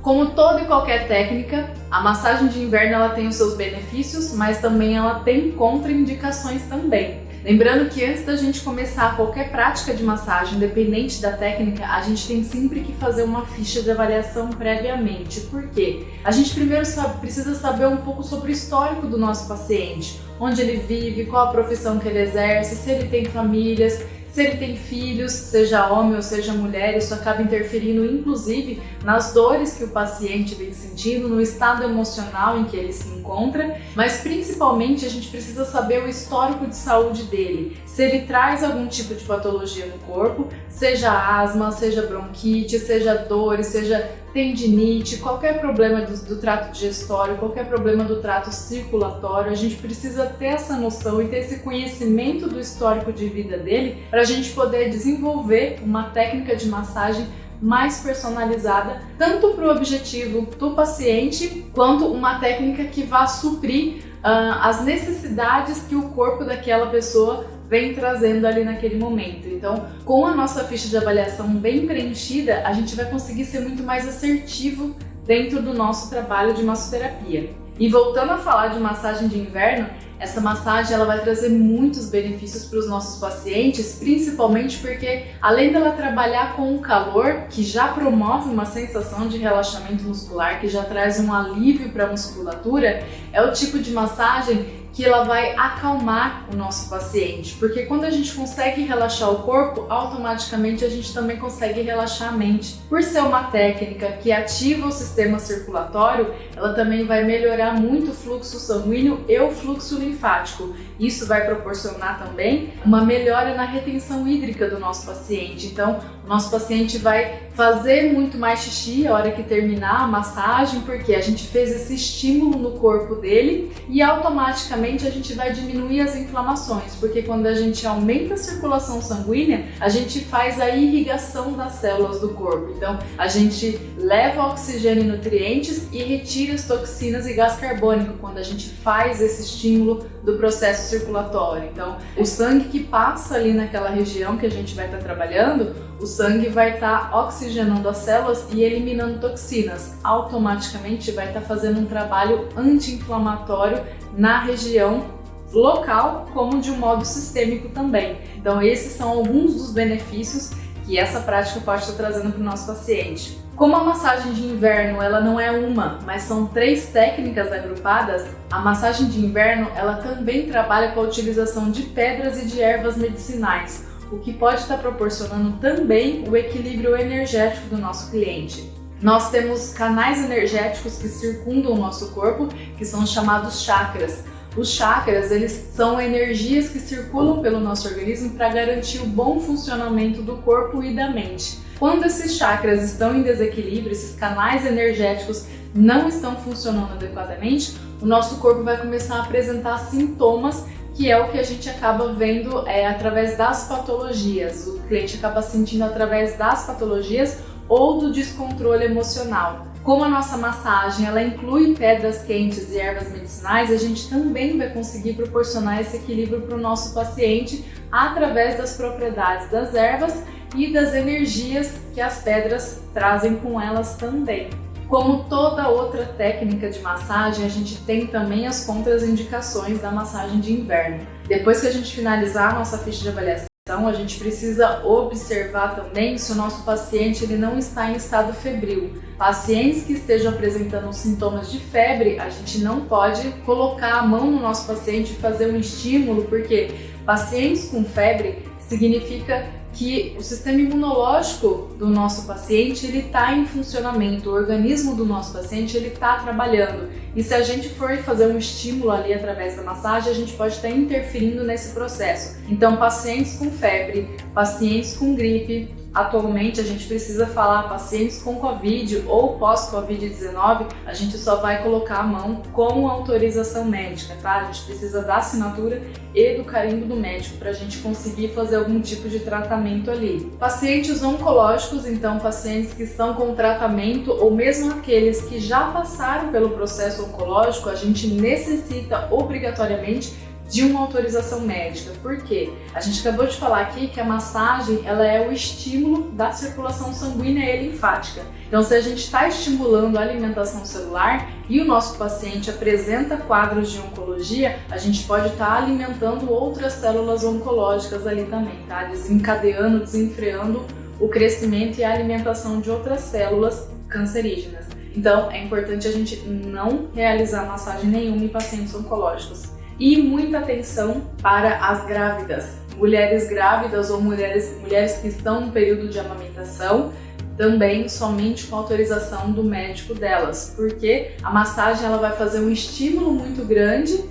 Como toda e qualquer técnica, a massagem de inverno ela tem os seus benefícios, mas também ela tem contraindicações também. Lembrando que antes da gente começar qualquer prática de massagem, independente da técnica, a gente tem sempre que fazer uma ficha de avaliação previamente. Por quê? A gente primeiro precisa saber um pouco sobre o histórico do nosso paciente, onde ele vive, qual a profissão que ele exerce, se ele tem famílias, se ele tem filhos, seja homem ou seja mulher. Isso acaba interferindo inclusive nas dores que o paciente vem sentindo, no estado emocional em que ele se encontra, mas principalmente a gente precisa saber o histórico de saúde dele, se ele traz algum tipo de patologia no corpo, seja asma, seja bronquite, seja dores, seja tendinite, qualquer problema do trato digestório, qualquer problema do trato circulatório. A gente precisa ter essa noção e ter esse conhecimento do histórico de vida dele para a gente poder desenvolver uma técnica de massagem mais personalizada, tanto para o objetivo do paciente, quanto uma técnica que vá suprir as necessidades que o corpo daquela pessoa vem trazendo ali naquele momento. Então, com a nossa ficha de avaliação bem preenchida, a gente vai conseguir ser muito mais assertivo dentro do nosso trabalho de massoterapia. E voltando a falar de massagem de inverno, essa massagem ela vai trazer muitos benefícios para os nossos pacientes, principalmente porque além dela trabalhar com o calor, que já promove uma sensação de relaxamento muscular, que já traz um alívio para a musculatura, é o tipo de massagem que ela vai acalmar o nosso paciente, porque quando a gente consegue relaxar o corpo, automaticamente a gente também consegue relaxar a mente. Por ser uma técnica que ativa o sistema circulatório, ela também vai melhorar muito o fluxo sanguíneo e o fluxo linfático. Isso vai proporcionar também uma melhora na retenção hídrica do nosso paciente. Então, o nosso paciente vai fazer muito mais xixi a hora que terminar a massagem, porque a gente fez esse estímulo no corpo dele e automaticamente a gente vai diminuir as inflamações, porque quando a gente aumenta a circulação sanguínea, a gente faz a irrigação das células do corpo. Então, a gente leva oxigênio e nutrientes e retira as toxinas e gás carbônico quando a gente faz esse estímulo do processo circulatório. Então, o sangue que passa ali naquela região que a gente vai estar trabalhando, o sangue vai estar oxigenando as células e eliminando toxinas. Automaticamente vai estar fazendo um trabalho anti-inflamatório na região local, como de um modo sistêmico também. Então, esses são alguns dos benefícios que essa prática pode estar trazendo para o nosso paciente. Como a massagem de inverno ela não é uma, mas são 3 técnicas agrupadas, a massagem de inverno ela também trabalha com a utilização de pedras e de ervas medicinais, o que pode estar proporcionando também o equilíbrio energético do nosso cliente. Nós temos canais energéticos que circundam o nosso corpo, que são chamados chakras. Os chakras, eles são energias que circulam pelo nosso organismo para garantir o bom funcionamento do corpo e da mente. Quando esses chakras estão em desequilíbrio, esses canais energéticos não estão funcionando adequadamente, o nosso corpo vai começar a apresentar sintomas, que é o que a gente acaba vendo através das patologias. O cliente acaba sentindo através das patologias ou do descontrole emocional. Como a nossa massagem ela inclui pedras quentes e ervas medicinais, a gente também vai conseguir proporcionar esse equilíbrio para o nosso paciente através das propriedades das ervas e das energias que as pedras trazem com elas também. Como toda outra técnica de massagem, a gente tem também as contraindicações da massagem de inverno. Depois que a gente finalizar a nossa ficha de avaliação, a gente precisa observar também se o nosso paciente ele não está em estado febril. Pacientes que estejam apresentando sintomas de febre, a gente não pode colocar a mão no nosso paciente e fazer um estímulo, porque pacientes com febre significa que o sistema imunológico do nosso paciente ele está em funcionamento, o organismo do nosso paciente ele está trabalhando. E se a gente for fazer um estímulo ali através da massagem, a gente pode estar interferindo nesse processo. Então, pacientes com febre, pacientes com gripe, atualmente a gente precisa falar pacientes com Covid ou pós-Covid-19, a gente só vai colocar a mão com autorização médica, tá? A gente precisa da assinatura e do carimbo do médico para a gente conseguir fazer algum tipo de tratamento ali. Pacientes oncológicos, então pacientes que estão com tratamento ou mesmo aqueles que já passaram pelo processo oncológico, a gente necessita obrigatoriamente de uma autorização médica. Por quê? A gente acabou de falar aqui que a massagem ela é o estímulo da circulação sanguínea e linfática. Então, se a gente está estimulando a alimentação celular e o nosso paciente apresenta quadros de oncologia, a gente pode estar alimentando outras células oncológicas ali também, tá? Desencadeando, desenfreando o crescimento e a alimentação de outras células cancerígenas. Então, é importante a gente não realizar massagem nenhuma em pacientes oncológicos. E muita atenção para as grávidas. Mulheres grávidas ou mulheres que estão no período de amamentação, também somente com autorização do médico delas, porque a massagem ela vai fazer um estímulo muito grande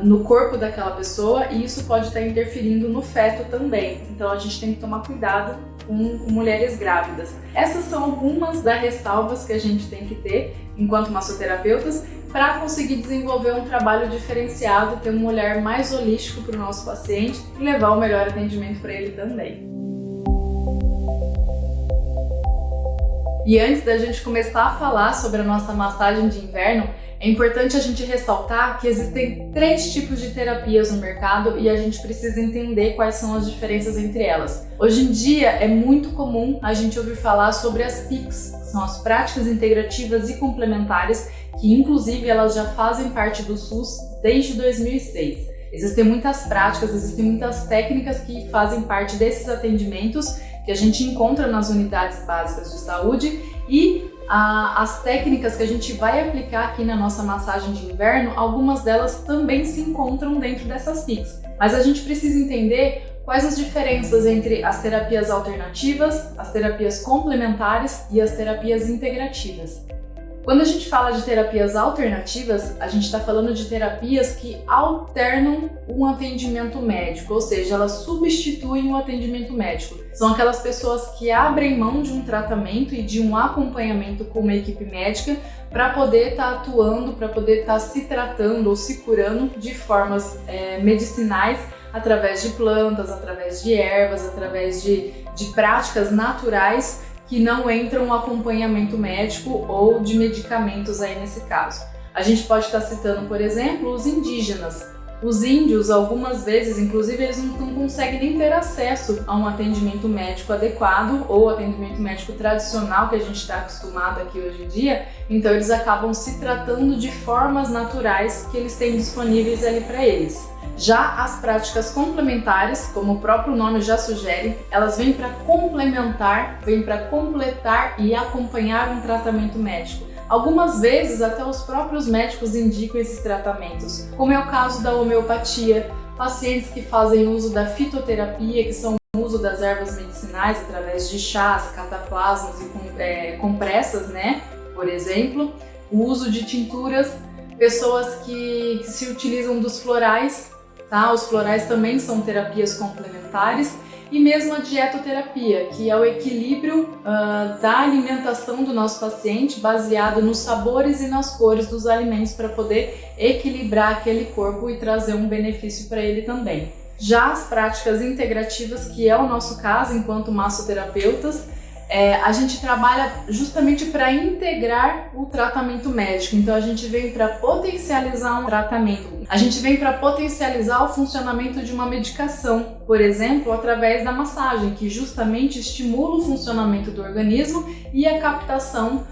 no corpo daquela pessoa e isso pode estar interferindo no feto também. Então a gente tem que tomar cuidado com mulheres grávidas. Essas são algumas das ressalvas que a gente tem que ter enquanto massoterapeutas para conseguir desenvolver um trabalho diferenciado, ter um olhar mais holístico para o nosso paciente e levar o melhor atendimento para ele também. E antes da gente começar a falar sobre a nossa massagem de inverno, é importante a gente ressaltar que existem 3 tipos de terapias no mercado e a gente precisa entender quais são as diferenças entre elas. Hoje em dia é muito comum a gente ouvir falar sobre as PICs, que são as práticas integrativas e complementares, que inclusive elas já fazem parte do SUS desde 2006. Existem muitas práticas, existem muitas técnicas que fazem parte desses atendimentos que a gente encontra nas unidades básicas de saúde e as técnicas que a gente vai aplicar aqui na nossa massagem de inverno, algumas delas também se encontram dentro dessas PICs. Mas a gente precisa entender quais as diferenças entre as terapias alternativas, as terapias complementares e as terapias integrativas. Quando a gente fala de terapias alternativas, a gente está falando de terapias que alternam um atendimento médico, ou seja, elas substituem o atendimento médico. São aquelas pessoas que abrem mão de um tratamento e de um acompanhamento com uma equipe médica para poder estar atuando, para poder estar se tratando ou se curando de formas medicinais através de plantas, através de ervas, através de práticas naturais que não entram no acompanhamento médico ou de medicamentos aí nesse caso. A gente pode estar citando, por exemplo, os indígenas. Os índios, algumas vezes, inclusive, eles não conseguem nem ter acesso a um atendimento médico adequado ou atendimento médico tradicional que a gente está acostumado aqui hoje em dia, então eles acabam se tratando de formas naturais que eles têm disponíveis ali para eles. Já as práticas complementares, como o próprio nome já sugere, elas vêm para complementar, vêm para completar e acompanhar um tratamento médico. Algumas vezes até os próprios médicos indicam esses tratamentos, como é o caso da homeopatia, pacientes que fazem uso da fitoterapia, que são o uso das ervas medicinais através de chás, cataplasmas e compressas, né? Por exemplo, o uso de tinturas, pessoas que se utilizam dos florais, tá? Os florais também são terapias complementares. E mesmo a dietoterapia, que é o equilíbrio da alimentação do nosso paciente baseado nos sabores e nas cores dos alimentos para poder equilibrar aquele corpo e trazer um benefício para ele também. Já as práticas integrativas, que é o nosso caso enquanto massoterapeutas, a gente trabalha justamente para integrar o tratamento médico. Então a gente vem para potencializar um tratamento, a gente vem para potencializar o funcionamento de uma medicação, por exemplo, através da massagem, que justamente estimula o funcionamento do organismo e a captação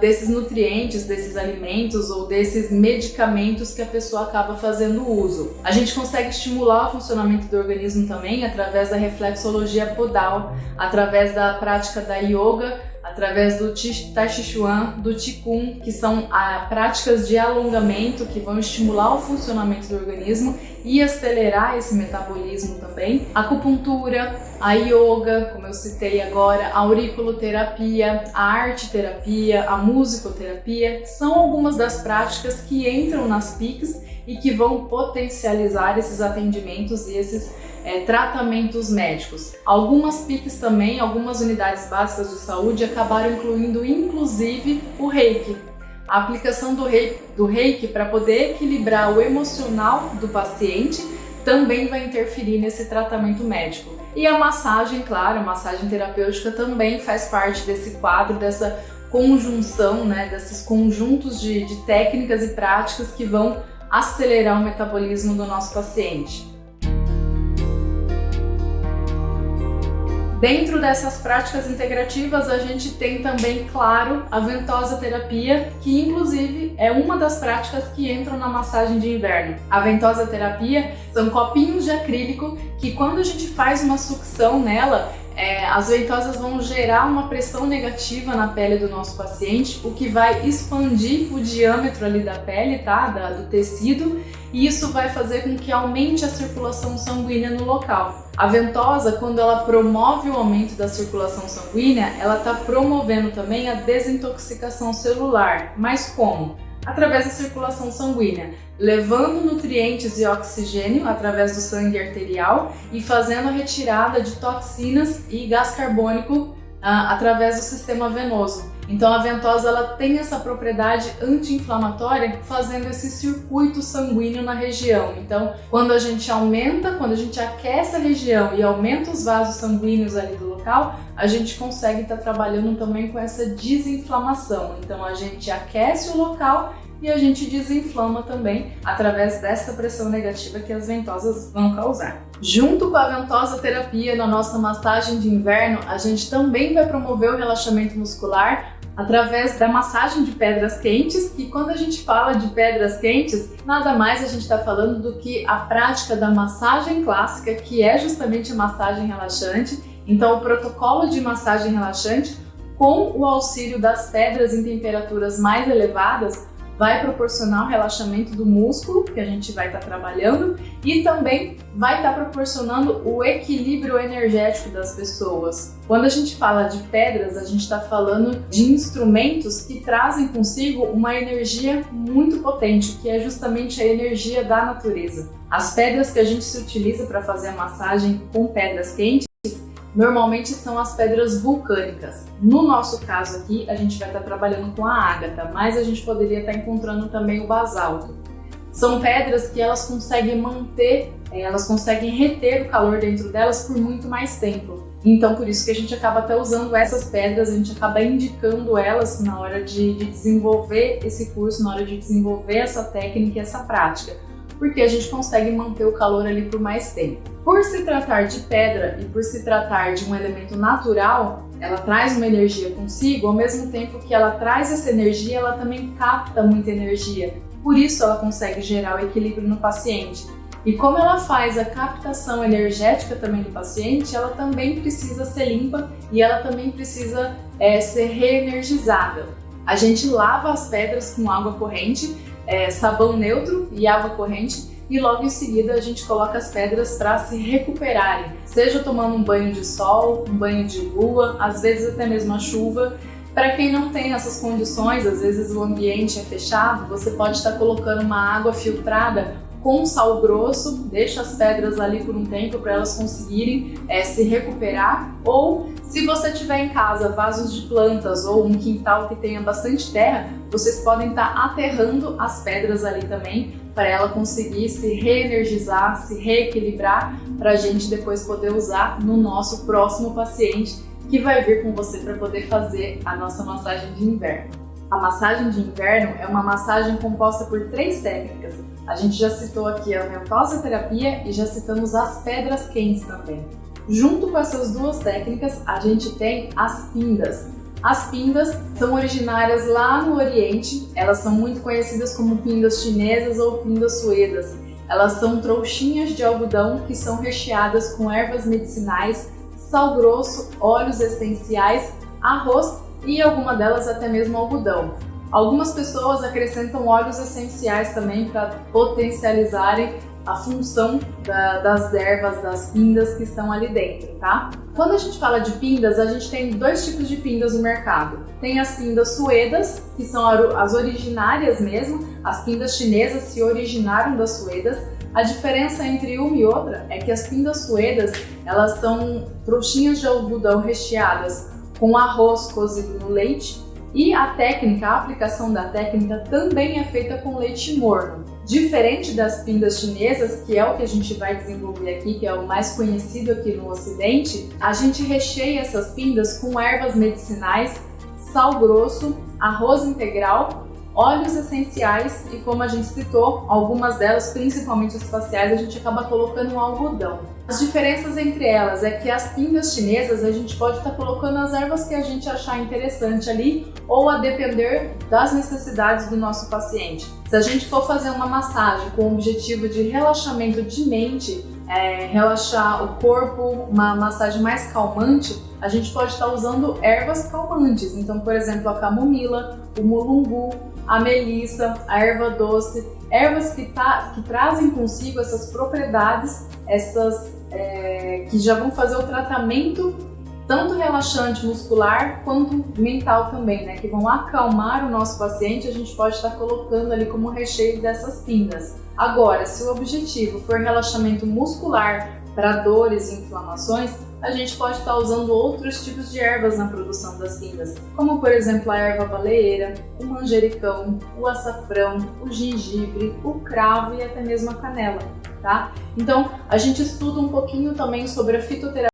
desses nutrientes, desses alimentos ou desses medicamentos que a pessoa acaba fazendo uso. A gente consegue estimular o funcionamento do organismo também através da reflexologia podal, através da prática da yoga, através do Tai Chi Chuan, do Qigong, que são práticas de alongamento que vão estimular o funcionamento do organismo e acelerar esse metabolismo também. A acupuntura, a yoga, como eu citei agora, a auriculoterapia, a arte-terapia, a musicoterapia, são algumas das práticas que entram nas PICs e que vão potencializar esses atendimentos e esses tratamentos médicos. Algumas PICs também, algumas unidades básicas de saúde acabaram incluindo inclusive o Reiki. A aplicação do Reiki para poder equilibrar o emocional do paciente também vai interferir nesse tratamento médico. E a massagem, claro, a massagem terapêutica também faz parte desse quadro, dessa conjunção, né, desses conjuntos de técnicas e práticas que vão acelerar o metabolismo do nosso paciente. Dentro dessas práticas integrativas, a gente tem também, claro, a ventosa terapia, que inclusive é uma das práticas que entram na massagem de inverno. A ventosa terapia são copinhos de acrílico que, quando a gente faz uma sucção nela, as ventosas vão gerar uma pressão negativa na pele do nosso paciente, o que vai expandir o diâmetro ali da pele, tá? Do tecido, e isso vai fazer com que aumente a circulação sanguínea no local. A ventosa, quando ela promove o aumento da circulação sanguínea, ela está promovendo também a desintoxicação celular. Mas como? Através da circulação sanguínea, levando nutrientes e oxigênio através do sangue arterial e fazendo a retirada de toxinas e gás carbônico através do sistema venoso. Então a ventosa ela tem essa propriedade anti-inflamatória, fazendo esse circuito sanguíneo na região. Então, quando a gente aquece a região e aumenta os vasos sanguíneos ali do local, a gente consegue estar trabalhando também com essa desinflamação. Então a gente aquece o local e a gente desinflama também através dessa pressão negativa que as ventosas vão causar. Junto com a ventosa terapia na nossa massagem de inverno, a gente também vai promover o relaxamento muscular através da massagem de pedras quentes, e quando a gente fala de pedras quentes, nada mais a gente está falando do que a prática da massagem clássica, que é justamente a massagem relaxante. Então o protocolo de massagem relaxante, com o auxílio das pedras em temperaturas mais elevadas, vai proporcionar o relaxamento do músculo que a gente vai estar trabalhando e também vai estar proporcionando o equilíbrio energético das pessoas. Quando a gente fala de pedras, a gente está falando de instrumentos que trazem consigo uma energia muito potente, que é justamente a energia da natureza. As pedras que a gente se utiliza para fazer a massagem com pedras quentes normalmente são as pedras vulcânicas. No nosso caso aqui, a gente vai estar trabalhando com a ágata, mas a gente poderia estar encontrando também o basalto. São pedras que elas conseguem reter o calor dentro delas por muito mais tempo. Então, por isso que a gente acaba até usando essas pedras, a gente acaba indicando elas na hora de desenvolver esse curso, na hora de desenvolver essa técnica e essa prática, porque a gente consegue manter o calor ali por mais tempo. Por se tratar de pedra e por se tratar de um elemento natural, ela traz uma energia consigo, ao mesmo tempo que ela traz essa energia, ela também capta muita energia. Por isso ela consegue gerar o equilíbrio no paciente. E como ela faz a captação energética também do paciente, ela também precisa ser limpa e ela também precisa ser reenergizada. A gente lava as pedras com água corrente, sabão neutro e água corrente, e logo em seguida a gente coloca as pedras para se recuperarem, seja tomando um banho de sol, um banho de lua, às vezes até mesmo a chuva. Para quem não tem essas condições, às vezes o ambiente é fechado, você pode estar colocando uma água filtrada com sal grosso, deixa as pedras ali por um tempo para elas conseguirem se recuperar. Ou se você tiver em casa vasos de plantas ou um quintal que tenha bastante terra, vocês podem estar aterrando as pedras ali também para ela conseguir se reenergizar, se reequilibrar, para a gente depois poder usar no nosso próximo paciente que vai vir com você para poder fazer a nossa massagem de inverno. A massagem de inverno é uma massagem composta por 3 técnicas. A gente já citou aqui a ventosa terapia e já citamos as pedras quentes também. Junto com essas 2 técnicas, a gente tem as pindas. As pindas são originárias lá no Oriente, elas são muito conhecidas como pindas chinesas ou pindas suedas. Elas são trouxinhas de algodão que são recheadas com ervas medicinais, sal grosso, óleos essenciais, arroz e alguma delas até mesmo algodão. Algumas pessoas acrescentam óleos essenciais também para potencializarem a função das ervas, das pindas que estão ali dentro, tá? Quando a gente fala de pindas, a gente tem 2 tipos de pindas no mercado. Tem as pindas suedas, que são as originárias mesmo. As pindas chinesas se originaram das suedas. A diferença entre uma e outra é que as pindas suedas, elas são trouxinhas de algodão recheadas com arroz cozido no leite, e a aplicação da técnica também é feita com leite morno. Diferente das pindas chinesas, que é o que a gente vai desenvolver aqui, que é o mais conhecido aqui no Ocidente, a gente recheia essas pindas com ervas medicinais, sal grosso, arroz integral óleos essenciais e, como a gente citou, algumas delas, principalmente as faciais, a gente acaba colocando um algodão. As diferenças entre elas é que as pingas chinesas a gente pode estar colocando as ervas que a gente achar interessante ali ou a depender das necessidades do nosso paciente. Se a gente for fazer uma massagem com o objetivo de relaxamento de mente, relaxar o corpo, uma massagem mais calmante, a gente pode estar usando ervas calmantes. Então, por exemplo, a camomila, o mulungu, a melissa, a erva doce, ervas que trazem consigo essas propriedades, que já vão fazer o tratamento tanto relaxante muscular quanto mental também, né? Que vão acalmar o nosso paciente, a gente pode estar colocando ali como recheio dessas pingas. Agora, se o objetivo for relaxamento muscular para dores e inflamações, a gente pode estar usando outros tipos de ervas na produção das pingas, como por exemplo a erva baleeira, o manjericão, o açafrão, o gengibre, o cravo e até mesmo a canela, tá? Então, a gente estuda um pouquinho também sobre a fitoterapia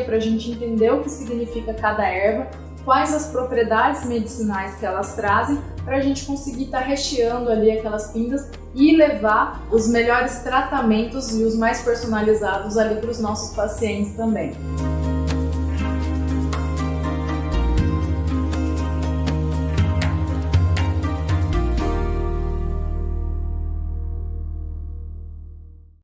para a gente entender o que significa cada erva, quais as propriedades medicinais que elas trazem, para a gente conseguir estar recheando ali aquelas pingas e levar os melhores tratamentos e os mais personalizados ali para os nossos pacientes também.